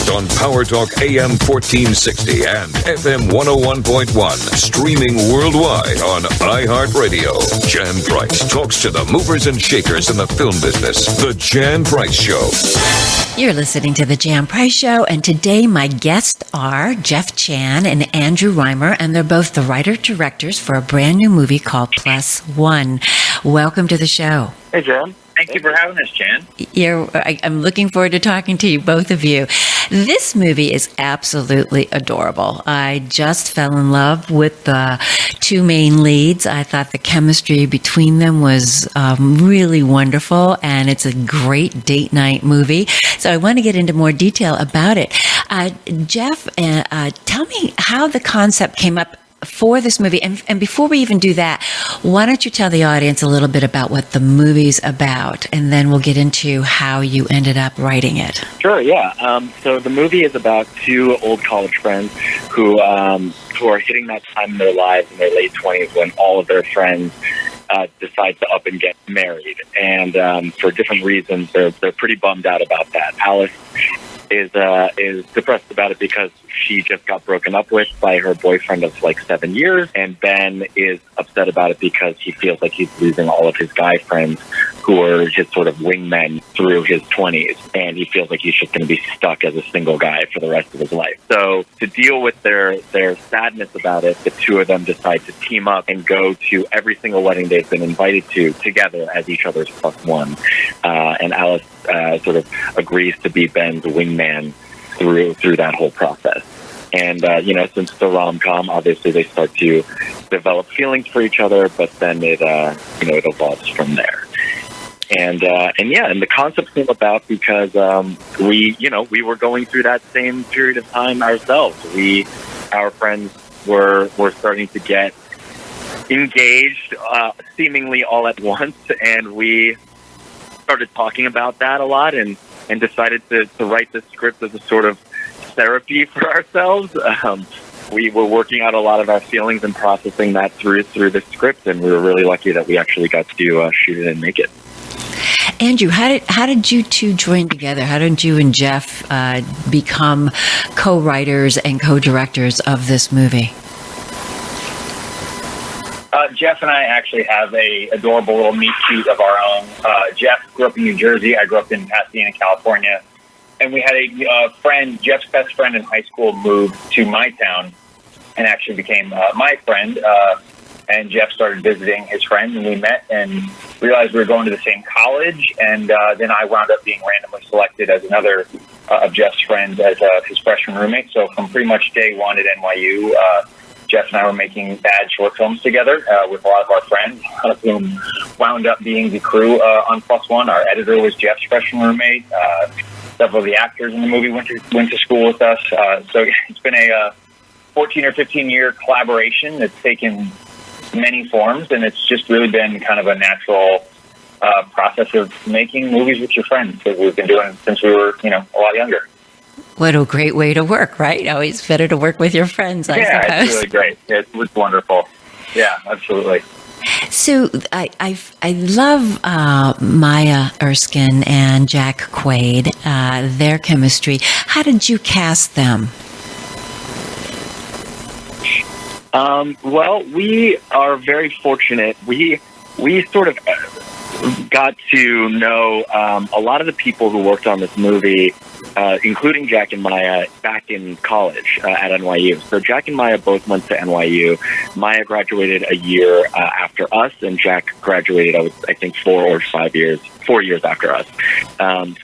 Podcast on Power Talk AM 1460 and FM 101.1. Streaming worldwide on iHeartRadio. Jan Price talks to the movers and shakers in the film business. The Jan Price Show. You're listening to The Jan Price Show, and today my guests are Jeff Chan and Andrew Reimer, and they're both the writer-directors for a brand new movie called Plus One. Welcome to the show. Hey, Jan. Thank you for having us, Jan. I'm looking forward to talking to you, both of you. This movie is absolutely adorable. I just fell in love with the two main leads. I thought the chemistry between them was really wonderful, and it's a great date night movie. So I want to get into more detail about it. Jeff, tell me how the concept came up for this movie. And before we even do that, why don't you tell the audience a little bit about what the movie's about, and then we'll get into how you ended up writing it. Sure, yeah. So the movie is about two old college friends who are hitting that time in their lives in their late 20s when all of their friends decide to up and get married. And for different reasons, they're pretty bummed out about that. Alice is depressed about it because she just got broken up with by her boyfriend of like 7 years, and Ben is upset about it because he feels like he's losing all of his guy friends who are his sort of wingmen through his 20s, and he feels like he's just going to be stuck as a single guy for the rest of his life. So to deal with their sadness about it, the two of them decide to team up and go to every single wedding they've been invited to together as each other's plus one. And Alice sort of agrees to be Ben's wingman through that whole process. And, since it's a rom-com, obviously they start to develop feelings for each other, but then it evolves from there. And the concept came about because we were going through that same period of time ourselves. Our friends were starting to get engaged seemingly all at once, and we started talking about that a lot and decided to write this script as a sort of therapy for ourselves. We were working out a lot of our feelings and processing that through the script, and we were really lucky that we actually got to shoot it and make it. Andrew, how did you two join together? How did you and Jeff become co-writers and co-directors of this movie? Jeff and I actually have a adorable little meet cute of our own. Jeff grew up in New Jersey. I grew up in Pasadena, California. And we had a friend, Jeff's best friend in high school, moved to my town and actually became my friend. And Jeff started visiting his friend, and we met and realized we were going to the same college. And then I wound up being randomly selected as another of Jeff's friends as his freshman roommate. So from pretty much day one at NYU, Jeff and I were making bad short films together with a lot of our friends, one of whom wound up being the crew on Plus One. Our editor was Jeff's freshman roommate. Several of the actors in the movie went to school with us. So it's been a 14 or 15-year collaboration that's taken many forms, and it's just really been kind of a natural process of making movies with your friends that we've been doing since we were, a lot younger. What a great way to work, right? Always better to work with your friends, I suppose. Yeah, it's really great. It was wonderful. Yeah, absolutely. So I love Maya Erskine and Jack Quaid, their chemistry. How did you cast them? Well, we are very fortunate. We sort of got to know a lot of the people who worked on this movie, including Jack and Maya, back in college at NYU. So Jack and Maya both went to NYU. Maya graduated a year after us, and Jack graduated, I think, 4 years after us.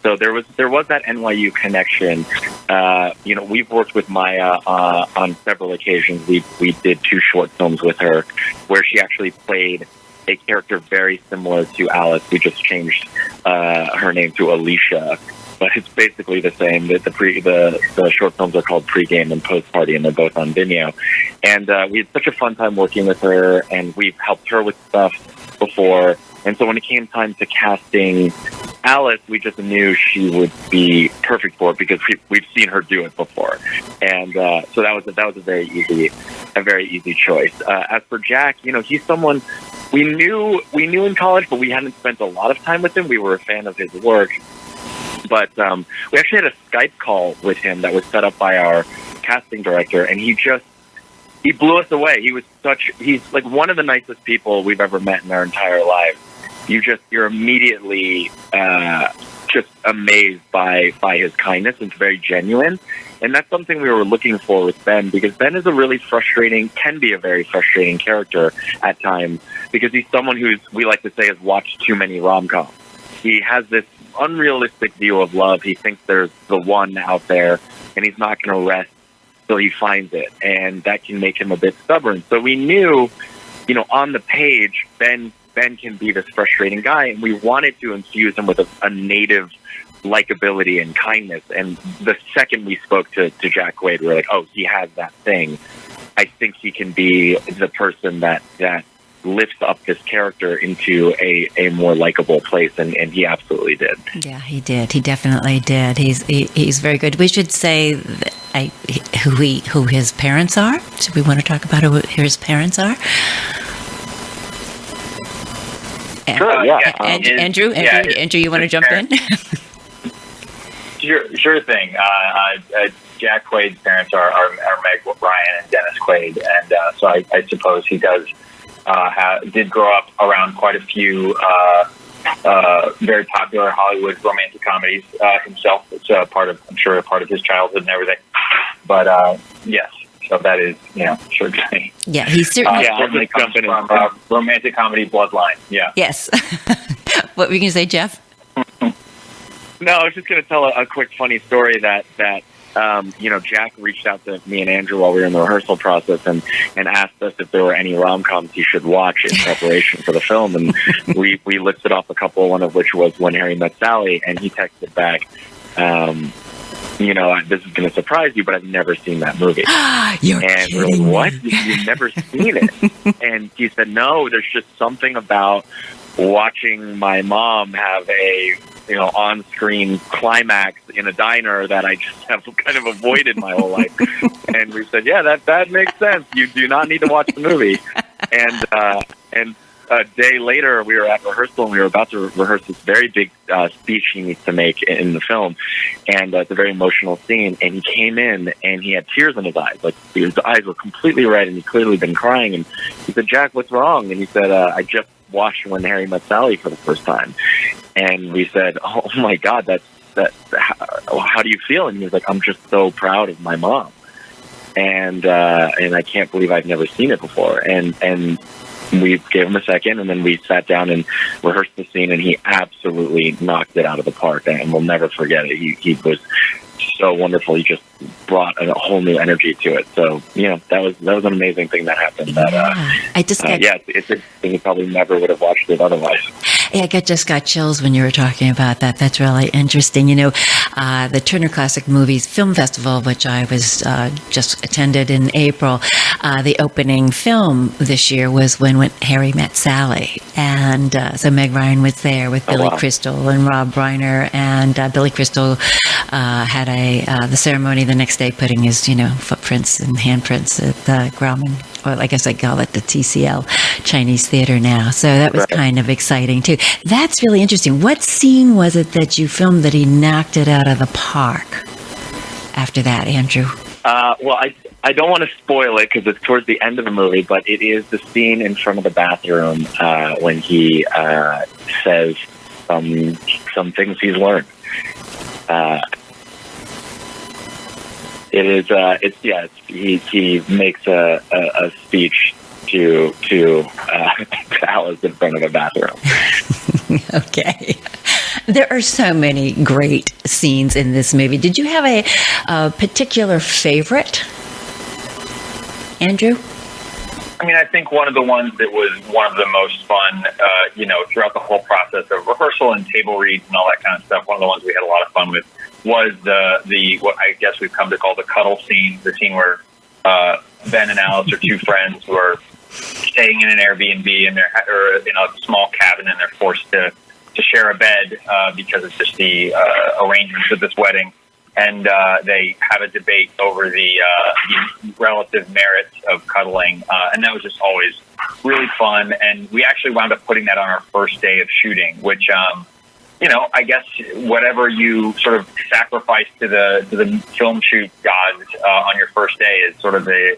So there was that NYU connection. We've worked with Maya on several occasions. We did 2 short films with her where she actually played a character very similar to Alice. We just changed her name to Alicia, but it's basically the same. The short films are called Pre-Game and Post-Party, and they're both on Vimeo. And we had such a fun time working with her, and we've helped her with stuff before. And so when it came time to casting Alice, we just knew she would be perfect for it because we've seen her do it before. And so that was a very easy choice. As for Jack, he's someone we knew in college, but we hadn't spent a lot of time with him. We were a fan of his work. But we actually had a Skype call with him that was set up by our casting director, and he blew us away. He's like one of the nicest people we've ever met in our entire lives. You're immediately just amazed by his kindness. It's very genuine. And that's something we were looking for with Ben, because Ben is can be a very frustrating character at times, because he's someone we like to say, has watched too many rom-coms. He has this unrealistic view of love. He thinks there's the one out there, and he's not going to rest till he finds it. And that can make him a bit stubborn. So we knew, on the page, Ben can be this frustrating guy, and we wanted to infuse him with a native likability and kindness. And the second we spoke to Jack Quaid, we were like, oh, he has that thing. I think he can be the person that lifts up this character into a more likable place, and he absolutely did. Yeah, he did. He definitely did. He's very good. We should say who his parents are. Do we want to talk about who his parents are? Sure, yeah. Andrew, you want to jump in? Sure thing. Jack Quaid's parents are Meg Ryan and Dennis Quaid, and so I suppose he did grow up around quite a few very popular Hollywood romantic comedies himself. It's I'm sure a part of his childhood and everything. But yes, so that is sure thing. Yeah, he's certainly certainly comes from romantic comedy bloodline. Yeah. Yes. What were you going to say, Jeff? No, I was just going to tell a quick funny story that Jack reached out to me and Andrew while we were in the rehearsal process and asked us if there were any rom-coms he should watch in preparation for the film. And we listed off a couple, one of which was When Harry Met Sally, and he texted back, this is going to surprise you, but I've never seen that movie. You're and kidding we're like, me. what? You've never seen it? And he said, no, there's just something about watching my mom have a on-screen climax in a diner that I just have kind of avoided my whole life. And we said, yeah, that makes sense. You do not need to watch the movie. And a day later, we were at rehearsal, and we were about to rehearse this very big speech he needs to make in the film. And it's a very emotional scene. And he came in, and he had tears in his eyes. Like, his eyes were completely red, and he'd clearly been crying. And he said, Jack, what's wrong? And he said, I just watched When Harry Met Sally for the first time. And we said, oh my God, how do you feel? And he was like, I'm just so proud of my mom. And I can't believe I've never seen it before. And we gave him a second, and then we sat down and rehearsed the scene, and he absolutely knocked it out of the park, and we'll never forget it. He was so wonderful. He just brought a whole new energy to it. So, that was an amazing thing that happened. It's a thing you probably never would have watched it otherwise. Yeah, I just got chills when you were talking about that. That's really interesting. The Turner Classic Movies Film Festival, which I was just attended in April, the opening film this year was When Harry Met Sally. And so Meg Ryan was there with Billy Crystal and Rob Reiner. And Billy Crystal had the ceremony the next day, putting his, footprints and handprints at the Grauman, or I guess I call it the TCL Chinese Theater now. So that was kind of exciting too. That's really interesting. What scene was it that you filmed that he knocked it out of the park after that, Andrew? Well, I don't want to spoil it because it's towards the end of the movie, but it is the scene in front of the bathroom when he says some things he's learned. He makes a speech to Alice in front of the bathroom. Okay. There are so many great scenes in this movie. Did you have a particular favorite, Andrew? I mean, I think one of the ones that was one of the most fun, throughout the whole process of rehearsal and table reads and all that kind of stuff, one of the ones we had a lot of fun with was the what I guess we've come to call the Cuddle Scene, the scene where Ben and Alice are two friends who are staying in an Airbnb or in a small cabin, and they're forced to share a bed because it's just the arrangements of this wedding. And they have a debate over the relative merits of cuddling. And that was just always really fun. And we actually wound up putting that on our first day of shooting, which I guess whatever you sort of sacrifice to the film shoot gods on your first day is sort of a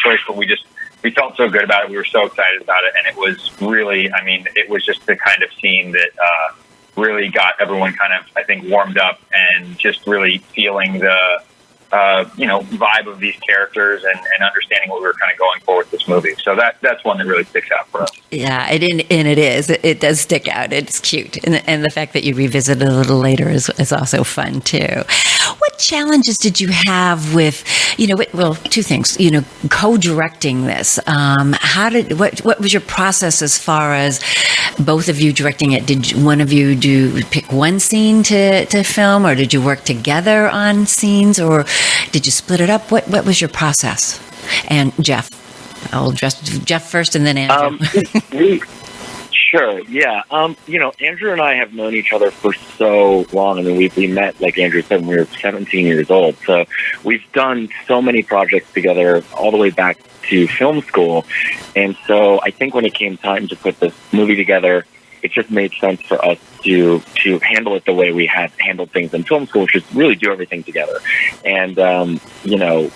choice. But we felt so good about it. We were so excited about it, and it was really, it was just the kind of scene that really got everyone kind of, I think, warmed up and just really feeling the vibe of these characters and understanding what we were kind of going for with this movie. So that's one that really sticks out for us. Yeah, it does stick out. It's cute. And the fact that you revisit it a little later is also fun too. What challenges did you have with, two things, co-directing this? What was your process as far as both of you directing it? Did one of you pick one scene to film, or did you work together on scenes, or did you split it up? What was your process? And Jeff, I'll address Jeff first and then Andrew. Sure, yeah. Andrew and I have known each other for so long. We met, like Andrew said, when we were 17 years old. So we've done so many projects together all the way back to film school. And so I think when it came time to put this movie together, it just made sense for us to handle it the way we had handled things in film school, which is really do everything together. And,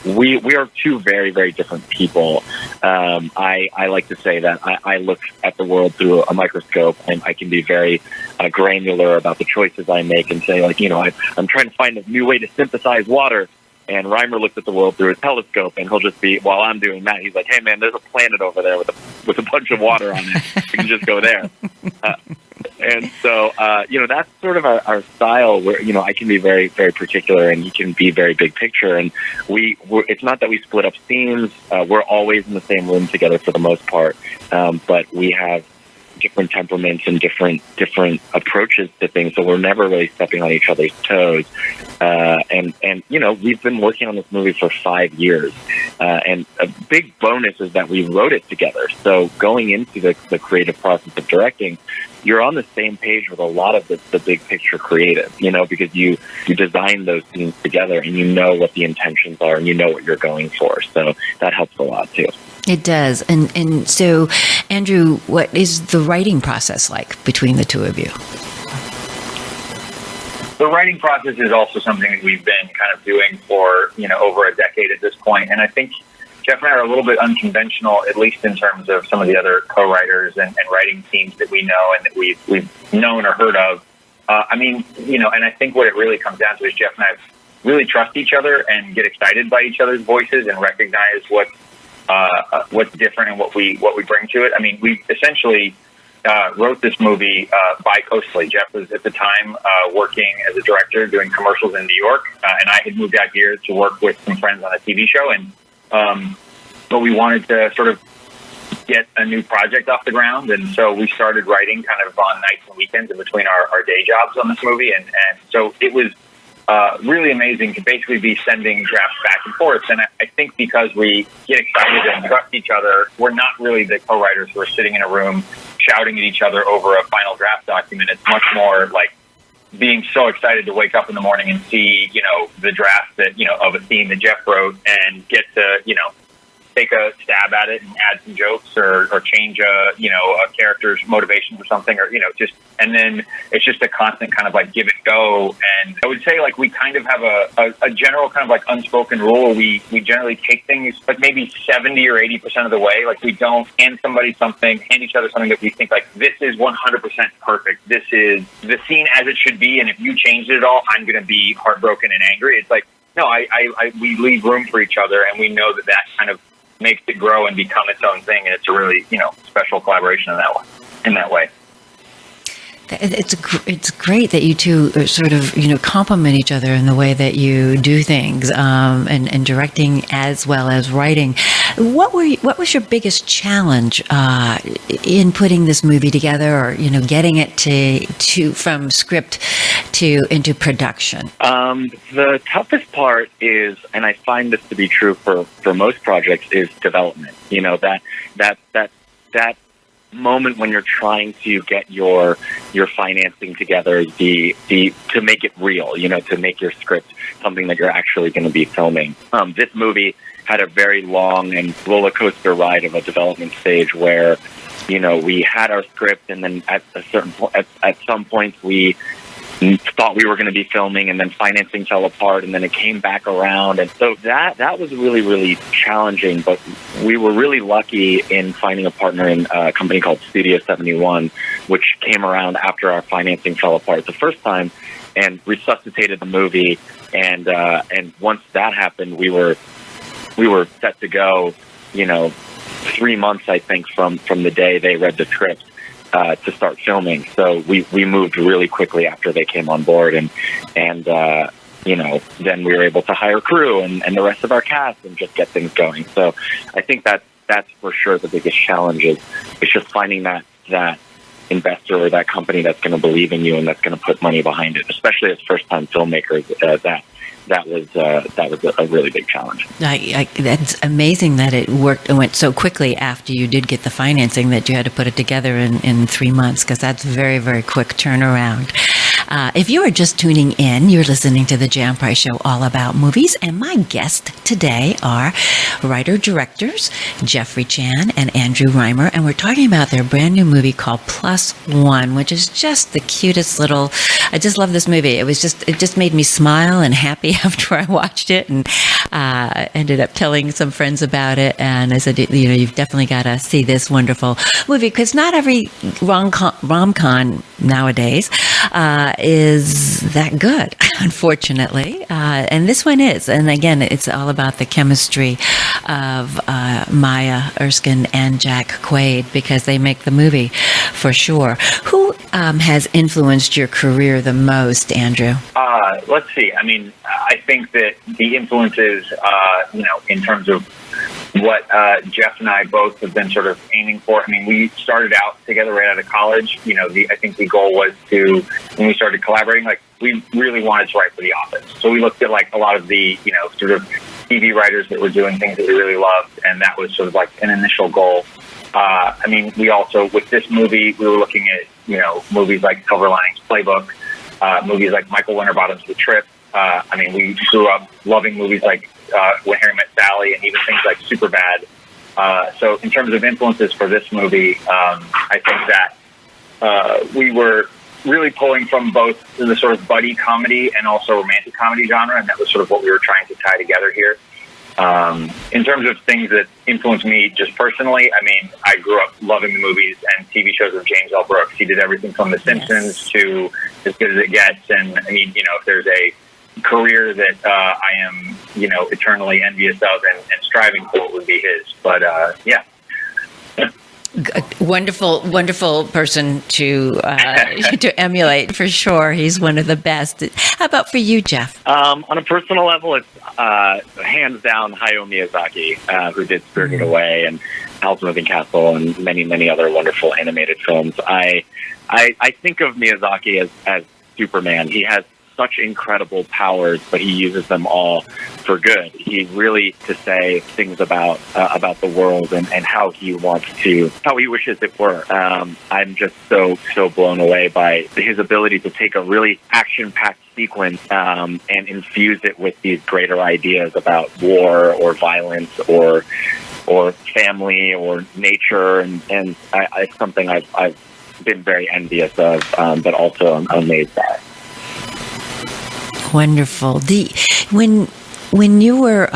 we are two very, very different people. I like to say that I look at the world through a microscope, and I can be very granular about the choices I make and say, I'm trying to find a new way to synthesize water. And Reimer looks at the world through a telescope, and he'll just be, while I'm doing that, he's like, hey, man, there's a planet over there with a bunch of water on it. We can just go there. And so, that's sort of our style where, I can be very, very particular, and he can be very big picture. And it's not that we split up scenes. We're always in the same room together for the most part. But we have different temperaments and different approaches to things, so we're never really stepping on each other's toes. And we've been working on this movie for 5 years, and a big bonus is that we wrote it together. So going into the creative process of directing, you're on the same page with a lot of the big picture creative, because you design those scenes together, and you know what the intentions are, and you know what you're going for. So that helps a lot too. It does. And so, Andrew, what is the writing process like between the two of you? The writing process is also something that we've been kind of doing for, over a decade at this point. And I think Jeff and I are a little bit unconventional, at least in terms of some of the other co-writers and writing teams that we know and that we've known or heard of. And I think what it really comes down to is Jeff and I really trust each other and get excited by each other's voices and recognize what's different and what we bring to it. We essentially wrote this movie bi-coastally. Jeff was at the time working as a director doing commercials in New York, and I had moved out here to work with some friends on a TV show. But we wanted to sort of get a new project off the ground, and so we started writing kind of on nights and weekends in between our day jobs on this movie, and so it was really amazing to basically be sending drafts back and forth. And I think because we get excited and trust each other, we're not really the co-writers who are sitting in a room shouting at each other over a final draft document. It's much more like being so excited to wake up in the morning and see, the draft that, of a scene that Jeff wrote and get to, take a stab at it and add some jokes or change a character's motivations or something, or, and then it's just a constant kind of like give and go. And I would say like we kind of have a general kind of like unspoken rule. We generally take things like maybe 70 or 80% of the way. Like we don't hand each other something that we think like this is 100% perfect. This is the scene as it should be. And if you change it at all, I'm going to be heartbroken and angry. It's like, no, we leave room for each other, and we know that kind of makes it grow and become its own thing, and it's a really special collaboration in that way. It's great that you two are sort of complement each other in the way that you do things, and directing as well as writing. What was your biggest challenge in putting this movie together, or getting it to from script into production? The toughest part is, and I find this to be true for most projects, is development. That moment when you're trying to get your financing together, to make it real, to make your script something that you're actually going to be filming. This movie had a very long and roller coaster ride of a development stage where, we had our script, and then at some points we thought we were going to be filming, and then financing fell apart, and then it came back around. And so that was really, really challenging, but we were really lucky in finding a partner in a company called Studio 71, which came around after our financing fell apart the first time and resuscitated the movie. And once that happened, we were set to go, 3 months, I think, from the day they read the script to start filming. So we moved really quickly after they came on board, and then we were able to hire crew and the rest of our cast and just get things going. So I think that's for sure the biggest challenge is just finding that investor or that company that's going to believe in you and that's going to put money behind it, especially as first-time filmmakers. That was a really big challenge. That's amazing that it went so quickly after you did get the financing that you had to put it together in 3 months, because that's very, very quick turnaround. If you are just tuning in, you're listening to the Jan Price Show, all about movies, and my guests today are writer-directors Jeffrey Chan and Andrew Reimer, and we're talking about their brand new movie called Plus One, which is just the cutest little. I just love this movie. It just made me smile and happy after I watched it, and ended up telling some friends about it. And I said, you've definitely got to see this wonderful movie, because not every rom-com nowadays is that good, unfortunately. And this one is. And again, it's all about the chemistry of Maya Erskine and Jack Quaid, because they make the movie for sure. Who has influenced your career the most, Andrew? Let's see. I mean, I think that the influences, in terms of what Jeff and I both have been sort of aiming for. I mean, we started out together right out of college. I think the goal was to, when we started collaborating, we really wanted to write for The Office. So we looked at a lot of the, sort of TV writers that were doing things that we really loved, and that was sort of an initial goal. I mean, we also, with this movie, we were looking at, movies like Silver Linings Playbook, movies like Michael Winterbottom's The Trip. I mean, we grew up loving movies like When Harry Met Sally, and even things like Superbad. So in terms of influences for this movie, I think that we were really pulling from both the sort of buddy comedy and also romantic comedy genre, and that was sort of what we were trying to tie together here. In terms of things that influenced me just personally, I mean, I grew up loving the movies and TV shows of James L. Brooks. He did everything from The Simpsons to As Good as It Gets. And I mean, if there's a career that I am, eternally envious of and striving for, it would be his. But yeah. Wonderful person to emulate, for sure. He's one of the best. How about for you, Jeff? On a personal level, it's hands down Hayao Miyazaki, who did Spirited Away and Howl's Moving Castle and many, many other wonderful animated films. I think of Miyazaki as Superman. He has such incredible powers, but he uses them all for good. He really to say things about the world and how he wishes it were. I'm just so blown away by his ability to take a really action-packed sequence and infuse it with these greater ideas about war or violence or family or nature, and it's something I've been very envious of, but also I'm amazed by. Wonderful. When you were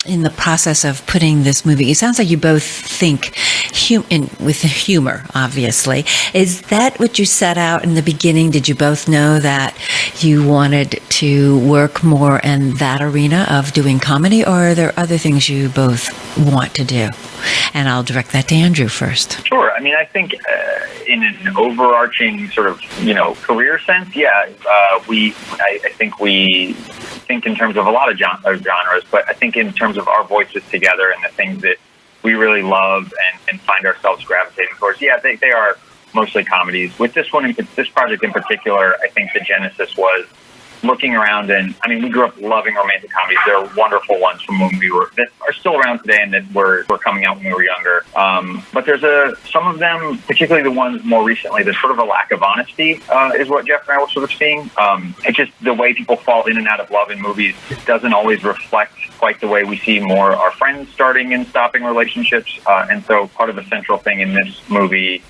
in the process of putting this movie, it sounds like you both think with humor, obviously. Is that what you set out in the beginning? Did you both know that you wanted to work more in that arena of doing comedy, or are there other things you both want to do? And I'll direct that to Andrew first. Sure. I mean, I think in an overarching sort of, career sense, I think we think in terms of a lot of genres, but I think in terms of our voices together and the things that we really love and find ourselves gravitating towards, they are mostly comedies. With this project in particular, I think the genesis was looking around, and I mean, we grew up loving romantic comedies. There are wonderful ones from when we were, that are still around today and that were coming out when we were younger. But there's some of them, particularly the ones more recently, there's sort of a lack of honesty, is what Jeff and I were sort of seeing. It's just the way people fall in and out of love in movies doesn't always reflect quite the way we see more our friends starting and stopping relationships. And so part of a central thing in this movie,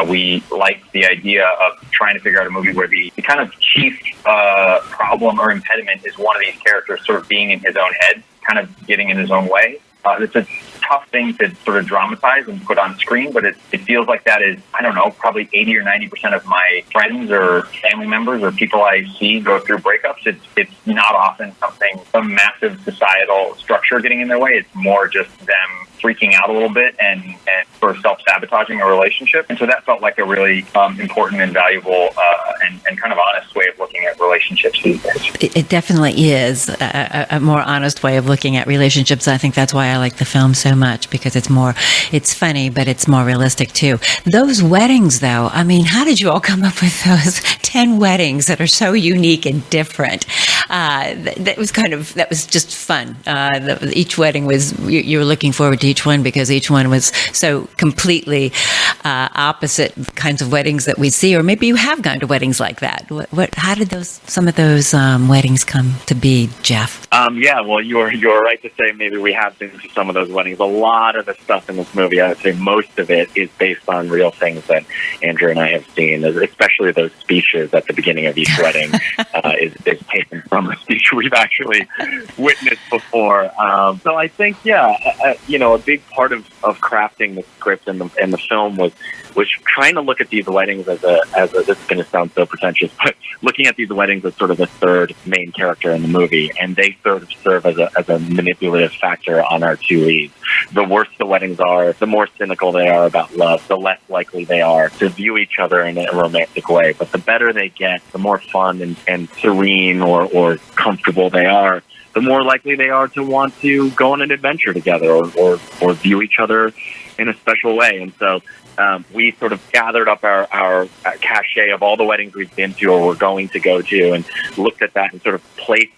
we like the idea of trying to figure out a movie where the kind of chief problem or impediment is one of these characters sort of being in his own head, kind of getting in his own way. It's a tough thing to sort of dramatize and put on screen, but it feels like that is, I don't know, probably 80 or 90% of my friends or family members or people I see go through breakups. It's not often some massive societal structure getting in their way. It's more just them freaking out a little bit and sort of self-sabotaging a relationship. And so that felt like a really important and valuable and kind of honest way of looking at relationships these days. It definitely is a more honest way of looking at relationships. I think that's why I like the film so much, because it's funny, but it's more realistic too. Those weddings, though, I mean, how did you all come up with those 10 weddings that are so unique and different? That was just fun. Each wedding was, you were looking forward to each one because each one was so completely opposite kinds of weddings that we see, or maybe you have gone to weddings like that. How did some of those weddings come to be, Jeff? Yeah, well, you're right to say maybe we have been to some of those weddings. A lot of the stuff in this movie, I would say most of it is based on real things that Andrew and I have seen, especially those speeches at the beginning of each wedding is taken from a speech we've actually witnessed before. So I think, a big part of crafting the script and the film was trying to look at these weddings as a this is going to sound so pretentious, but looking at these weddings as sort of the third main character in the movie, and they sort of serve as a manipulative factor on our two leads. The worse the weddings are, the more cynical they are about love, the less likely they are to view each other in a romantic way. But the better they get, the more fun and serene or comfortable they are, the more likely they are to want to go on an adventure together or view each other in a special way. And so we sort of gathered up our cachet of all the weddings we've been to or we're going to go to and looked at that and sort of placed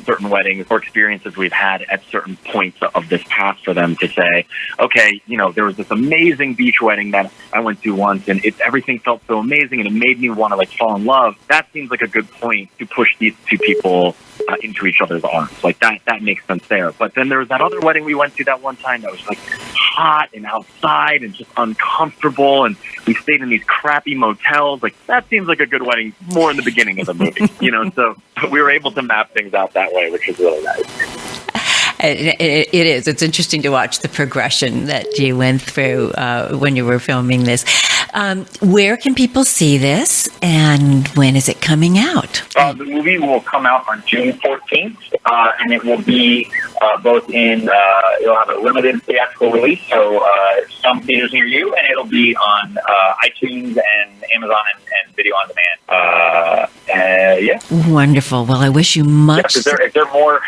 certain weddings or experiences we've had at certain points of this path for them to say, okay, there was this amazing beach wedding that I went to once and everything felt so amazing and it made me want to fall in love. That seems like a good point to push these two people into each other's arms. That makes sense there. But then there was that other wedding we went to that one time that was hot and outside and just uncomfortable, and we stayed in these crappy motels. That seems like a good wedding more in the beginning of the movie, So we were able to map things out that way, which is really nice. It is. It's interesting to watch the progression that you went through when you were filming this. Where can people see this, and when is it coming out? The movie will come out on June 14th, and it will be both it'll have a limited theatrical release, so some theaters near you, and it'll be on iTunes and Amazon and video on demand. Wonderful. Well, I wish you much. Is there more?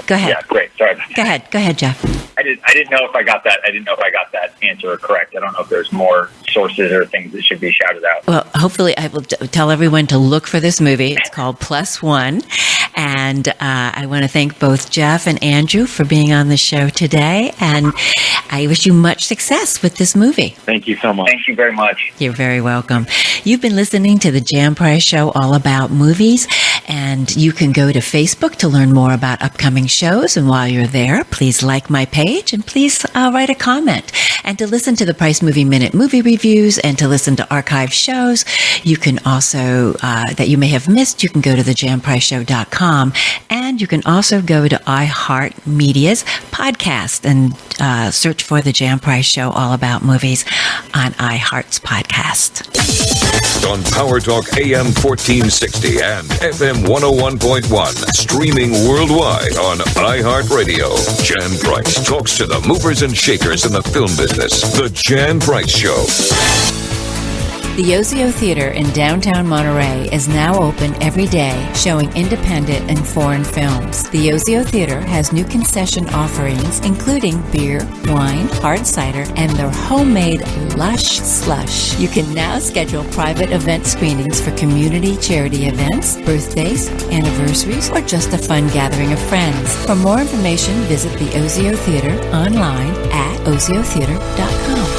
Go ahead. Yeah, great. Sorry. Go ahead, Jeff. I didn't know if I got that. I didn't know if I got that answer correct. I don't know if there's more sources or things that should be shouted out. Well, hopefully I will tell everyone to look for this movie. It's called Plus One. And I want to thank both Jeff and Andrew for being on the show today. And I wish you much success with this movie. Thank you so much. Thank you very much. You're very welcome. You've been listening to the Jan Price Show, all about movies. And you can go to Facebook to learn more about upcoming shows. And while you're there, please like my page and please write a comment. And to listen to the Price Movie Minute movie reviews and to listen to archive shows, you can also, that you may have missed, you can go to thejanpriceshow.com. And you can also go to iHeartMedia's podcast and search for The Jan Price Show, all about movies on iHeart's podcast. On Power Talk AM 1460 and FM 101.1, streaming worldwide on iHeartRadio. Jan Price talks to the movers and shakers in the film business. The Jan Price Show. The Ozio Theater in downtown Monterey is now open every day, showing independent and foreign films. The Ozio Theater has new concession offerings, including beer, wine, hard cider, and their homemade lush slush. You can now schedule private event screenings for community charity events, birthdays, anniversaries, or just a fun gathering of friends. For more information, visit the Ozio Theater online at oziotheater.com.